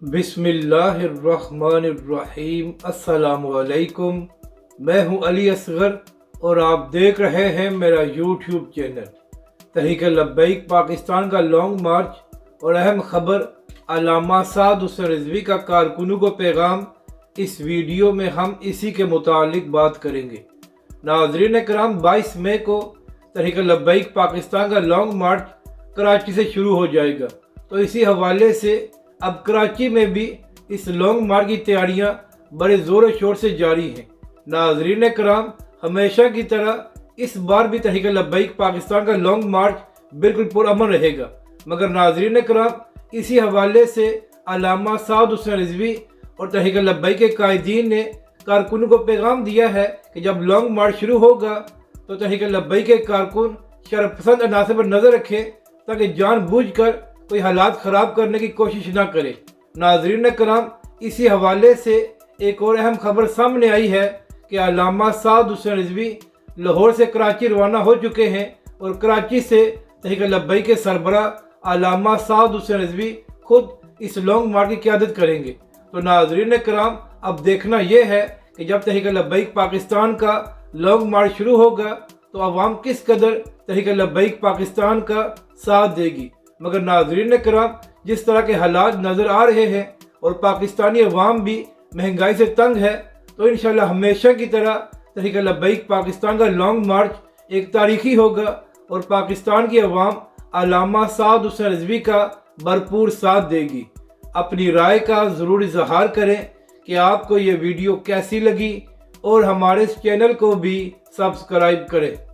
बिस्मिल्लाहिर्रहमानिर्रहीम। अस्सलाम वालेकुम। मैं हूं अली असगर और आप देख रहे हैं मेरा यूट्यूब चैनल। तहरीक लब्बैक पाकिस्तान का लॉन्ग मार्च और अहम खबर अल्लामा साद हुसैन रिजवी का कारकुनों को पैगाम। इस वीडियो में हम इसी के मुतालिक बात करेंगे। नाज़रीन कराम, 22 मई को तहरीक लब्बैक पाकिस्तान का लॉन्ग मार्च कराची से शुरू हो जाएगा। तो इसी हवाले से अब कराची में भी इस लॉन्ग मार्च की तैयारियां बड़े ज़ोर शोर से जारी हैं। नाज़रीन कराम, हमेशा की तरह इस बार भी तहरीक लब्बैक पाकिस्तान का लॉन्ग मार्च बिल्कुल पुरअमन रहेगा। मगर नाज़रीन कराम, इसी हवाले से अल्लामा साद हुसैन रिजवी और तहरीक लब्बैक के कायदीन ने कारकुनों को पैगाम दिया है कि जब लॉन्ग मार्च शुरू होगा तो तहरीक लब्बैक के कारकुन शरपसंद अनासर पर नज़र रखें ताकि जानबूझकर कोई हालात ख़राब करने की कोशिश ना करे। नाज़रीन कराम, इसी हवाले से एक और अहम खबर सामने आई है कि अल्लामा साद हुसैन रिजवी लाहौर से कराची रवाना हो चुके हैं और कराची से तहरीक लब्बैक के सरबराह अल्लामा साद हुसैन रिजवी खुद इस लॉन्ग मार्च की क़यादत करेंगे। तो नाज़रीन कराम, अब देखना यह है कि जब तहरीक लब्बैक पाकिस्तान का लॉन्ग मार्च शुरू होगा तो अवाम किस कदर तहरीक लब्बैक पाकिस्तान का साथ देगी। मगर नाज़रीन कराम, जिस तरह के हालात नज़र आ रहे हैं और पाकिस्तानी अवाम भी महंगाई से तंग है, तो इंशाल्लाह हमेशा की तरह तहरीक लब्बैक पाकिस्तान का लॉन्ग मार्च एक तारीखी होगा और पाकिस्तान की अवाम अल्लामा साद हुसैन रिजवी का भरपूर साथ देगी। अपनी राय का ज़रूर इजहार करें कि आपको ये वीडियो कैसी लगी और हमारे इस चैनल को भी सब्सक्राइब करें।